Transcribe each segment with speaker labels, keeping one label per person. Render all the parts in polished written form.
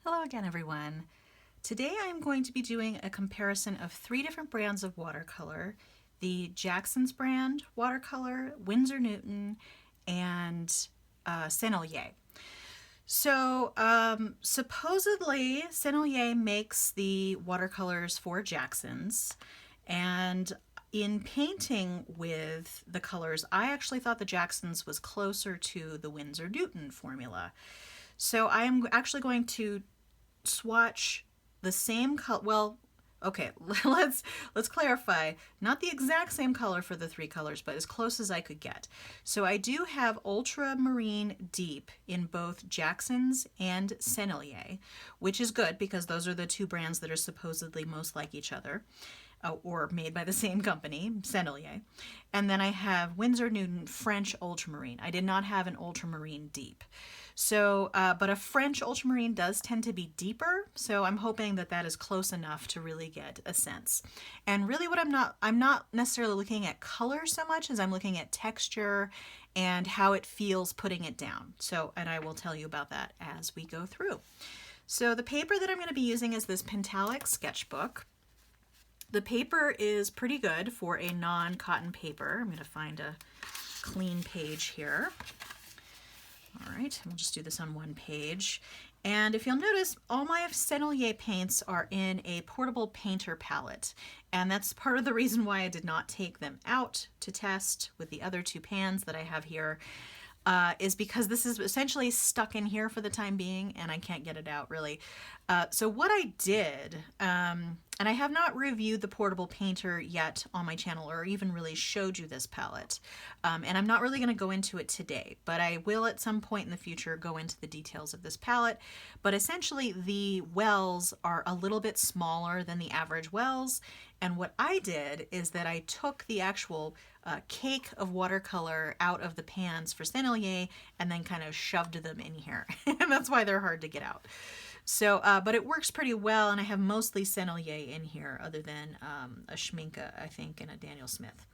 Speaker 1: Hello again, everyone. Today I am going to be doing a comparison of 3 different brands of watercolor: the Jackson's brand watercolor, Winsor Newton, and Sennelier. Supposedly Sennelier makes the watercolors for Jackson's, and in painting with the colors, I actually thought the Jackson's was closer to the Winsor Newton formula. So I am actually going to swatch the same color. Well, okay, let's clarify. Not the exact same color for the 3 colors, but as close as I could get. So I do have Ultramarine Deep in both Jackson's and Sennelier, which is good because those are the 2 brands that are supposedly most like each other, or made by the same company, Sennelier. And then I have Winsor Newton French Ultramarine. I did not have an Ultramarine Deep. So, but a French ultramarine does tend to be deeper, so I'm hoping that that is close enough to really get a sense. And really what I'm not necessarily looking at color so much as I'm looking at texture and how it feels putting it down. So, and I will tell you about that as we go through. So the paper that I'm going to be using is this Pentalic sketchbook. The paper is pretty good for a non-cotton paper. I'm going to find a clean page here. All right, we'll just do this on one page. And if you'll notice, all my Sennelier paints are in a portable painter palette. And that's part of the reason why I did not take them out to test with the other 2 pans that I have here, is because this is essentially stuck in here for the time being and I can't get it out really. So what I did, and I have not reviewed the portable painter yet on my channel or even really showed you this palette. And I'm not really going to go into it today, but I will at some point in the future go into the details of this palette. But essentially the wells are a little bit smaller than the average wells. And what I did is that I took the actual cake of watercolor out of the pans for Sennelier and then kind of shoved them in here. And that's why they're hard to get out. So, but it works pretty well, and I have mostly Sennelier in here, other than a Schminke, I think, and a Daniel Smith.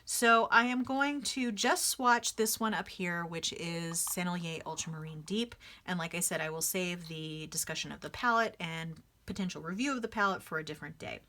Speaker 1: So I am going to just swatch this one up here, which is Sennelier Ultramarine Deep. And like I said, I will save the discussion of the palette and potential review of the palette for a different day.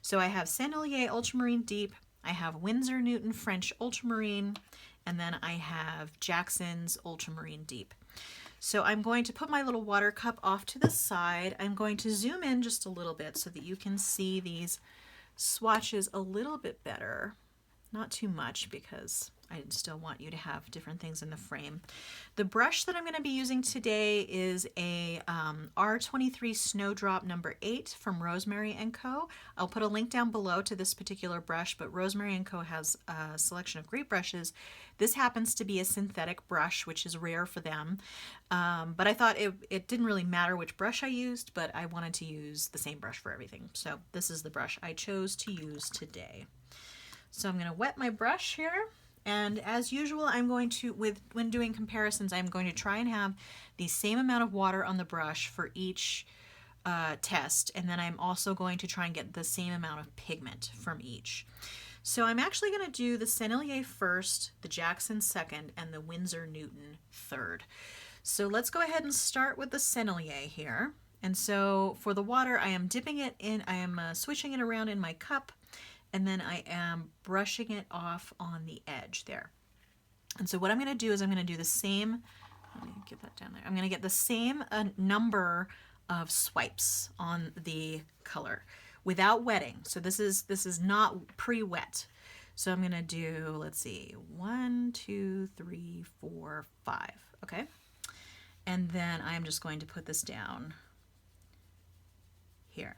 Speaker 1: So I have Sennelier Ultramarine Deep, I have Winsor Newton French Ultramarine, and then I have Jackson's Ultramarine Deep. So I'm going to put my little water cup off to the side. I'm going to zoom in just a little bit so that you can see these swatches a little bit better. Not too much because I still want you to have different things in the frame. The brush that I'm going to be using today is a R23 Snowdrop number 8 from Rosemary & Co. I'll put a link down below to this particular brush, but Rosemary & Co. has a selection of great brushes. This happens to be a synthetic brush, which is rare for them. But I thought it didn't really matter which brush I used, but I wanted to use the same brush for everything. So this is the brush I chose to use today. So I'm going to wet my brush here. And as usual, I'm going to, when doing comparisons, I'm going to try and have the same amount of water on the brush for each test. And then I'm also going to try and get the same amount of pigment from each. So I'm actually going to do the Sennelier first, the Jackson second, and the Winsor Newton third. So let's go ahead and start with the Sennelier here. And so for the water, I am dipping it in, I am swishing it around in my cup, and then I am brushing it off on the edge there. And so what I'm going to do is I'm going to do the same, let me get that down there. I'm going to get the same number of swipes on the color without wetting. So this is not pre-wet. So I'm going to do, let's see, 1, 2, 3, 4, 5. Okay. And then I'm just going to put this down here.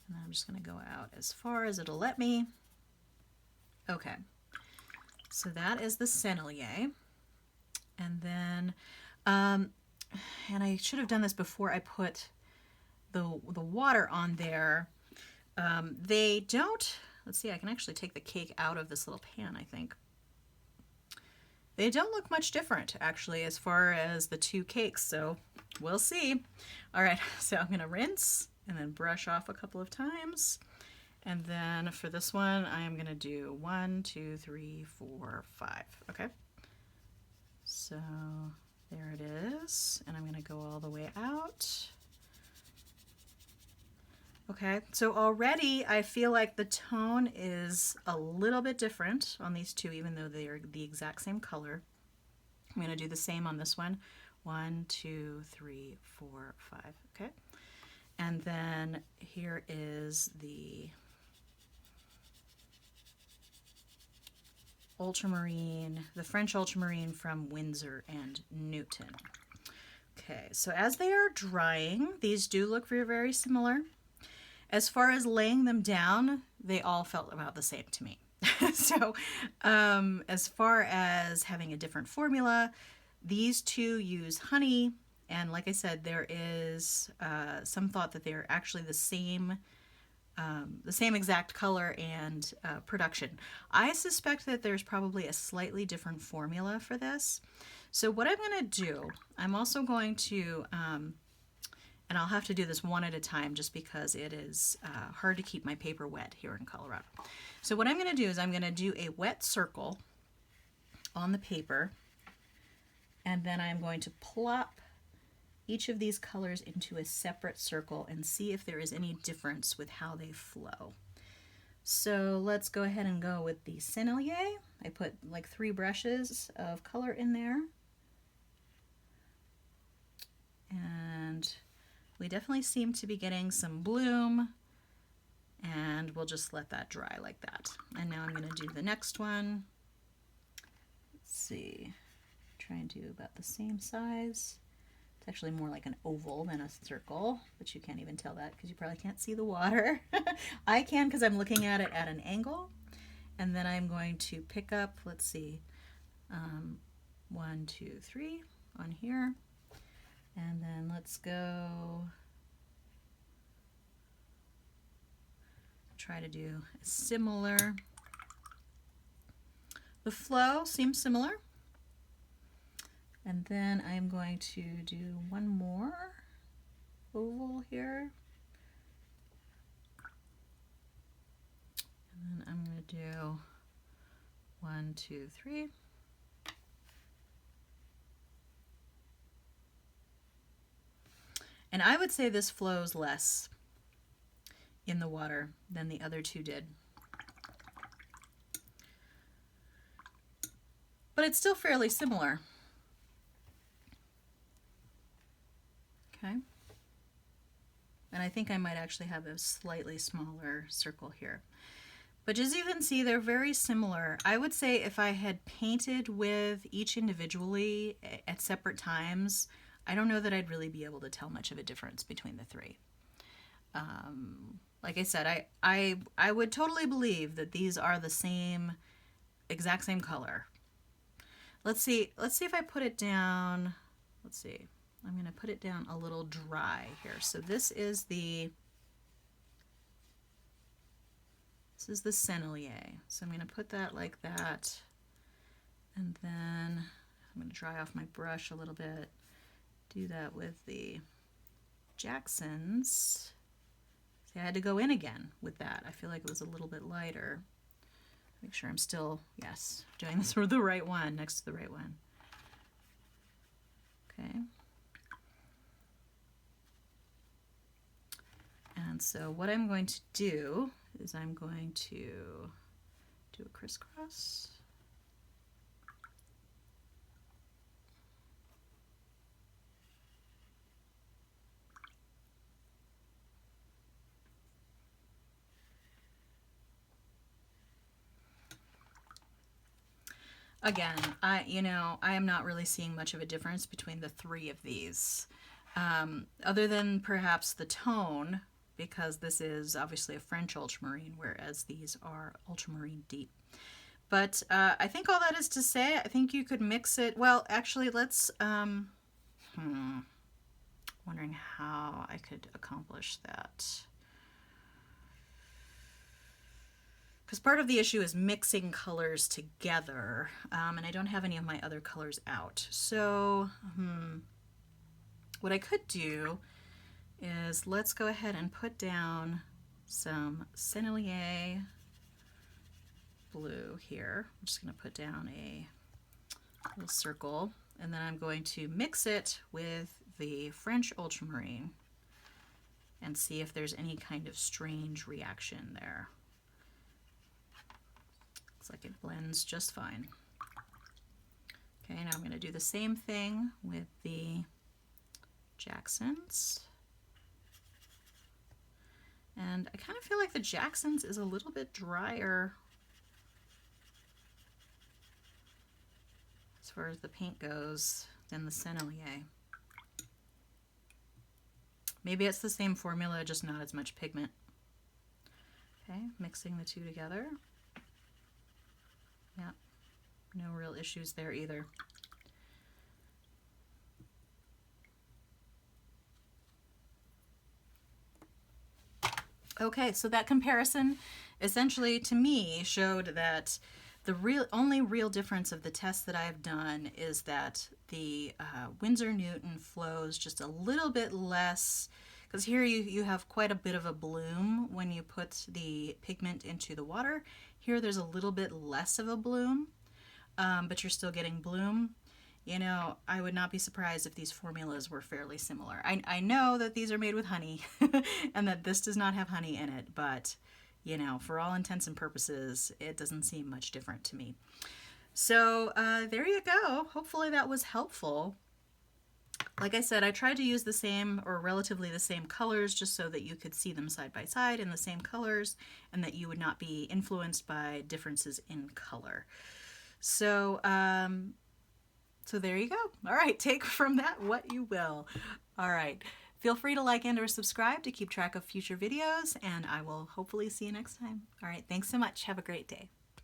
Speaker 1: And I'm just going to go out as far as it'll let me. Okay, so that is the Sennelier. And then, and I should have done this before I put the water on there. They don't, let's see, I can actually take the cake out of this little pan, I think. They don't look much different, actually, as far as the 2 cakes, so we'll see. All right, so I'm going to rinse and then brush off a couple of times. And then for this one, I am going to do 1, 2, 3, 4, 5. Okay. So there it is. And I'm going going to go all the way out. Okay, so already I feel like the tone is a little bit different on these two, even though they are the exact same color. I'm going to do the same on this one. 1, 2, 3, 4, 5. Okay. And then here is the ultramarine, the French ultramarine from Winsor and Newton. Okay, so as they are drying, these do look very, very similar. As far as laying them down, they all felt about the same to me. So as far as having a different formula, these two use honey, and like I said, there is some thought that they're actually the same exact color and production. I suspect that there's probably a slightly different formula for this. So what I'm going to do, I'm also going to, and I'll have to do this one at a time just because it is hard to keep my paper wet here in Colorado. So what I'm going to do is I'm going to do a wet circle on the paper, and then I'm going to plop each of these colors into a separate circle and see if there is any difference with how they flow. So let's go ahead and go with the Sennelier. I put like 3 brushes of color in there. And we definitely seem to be getting some bloom, and we'll just let that dry like that. And now I'm going to do the next one. Let's see, try and do about the same size. It's actually more like an oval than a circle, but you can't even tell that because you probably can't see the water. I can because I'm looking at it at an angle. And then I'm going to pick up, let's see, 1, 2, 3 on here. And then let's go try to do a similar. The flow seems similar. And then I'm going to do one more oval here. And then I'm going to do 1, 2, 3. And I would say this flows less in the water than the other two did. But it's still fairly similar. Okay. And I think I might actually have a slightly smaller circle here. But as you can see, they're very similar. I would say if I had painted with each individually at separate times, I don't know that I'd really be able to tell much of a difference between the 3. Like I said, I would totally believe that these are the same, exact same color. Let's see if I put it down. Let's see. I'm going to put it down a little dry here. So this is the Sennelier. So I'm going to put that like that. And then I'm going to dry off my brush a little bit. Do that with the Jacksons. See, I had to go in again with that. I feel like it was a little bit lighter. Make sure I'm still, yes, doing this for the right one, next to the right one. Okay. And so what I'm going to do is I'm going to do a crisscross. Again, I am not really seeing much of a difference between the 3 of these, other than perhaps the tone, because this is obviously a French ultramarine, whereas these are ultramarine deep. But I think all that is to say, I think you could mix it. Well, actually, let's, wondering how I could accomplish that. Because part of the issue is mixing colors together, and I don't have any of my other colors out. So what I could do is let's go ahead and put down some Sennelier blue here. I'm just going to put down a little circle, and then I'm going to mix it with the French ultramarine and see if there's any kind of strange reaction there. Looks like it blends just fine. Okay, now I'm going to do the same thing with the Jacksons. And I kind of feel like the Jacksons is a little bit drier as far as the paint goes than the Sennelier. Maybe it's the same formula, just not as much pigment. Okay, mixing the two together. Yeah, no real issues there either. Okay, so that comparison essentially to me showed that the only real difference of the tests that I've done is that the Winsor Newton flows just a little bit less, because here you have quite a bit of a bloom when you put the pigment into the water. Here there's a little bit less of a bloom, but you're still getting bloom. You know, I would not be surprised if these formulas were fairly similar. I know that these are made with honey and that this does not have honey in it, but you know, for all intents and purposes, it doesn't seem much different to me. So there you go. Hopefully that was helpful. Like I said, I tried to use the same or relatively the same colors just so that you could see them side by side in the same colors and that you would not be influenced by differences in color. So, so there you go. All right, take from that what you will. All right, feel free to like and or subscribe to keep track of future videos, and I will hopefully see you next time. All right, thanks so much. Have a great day.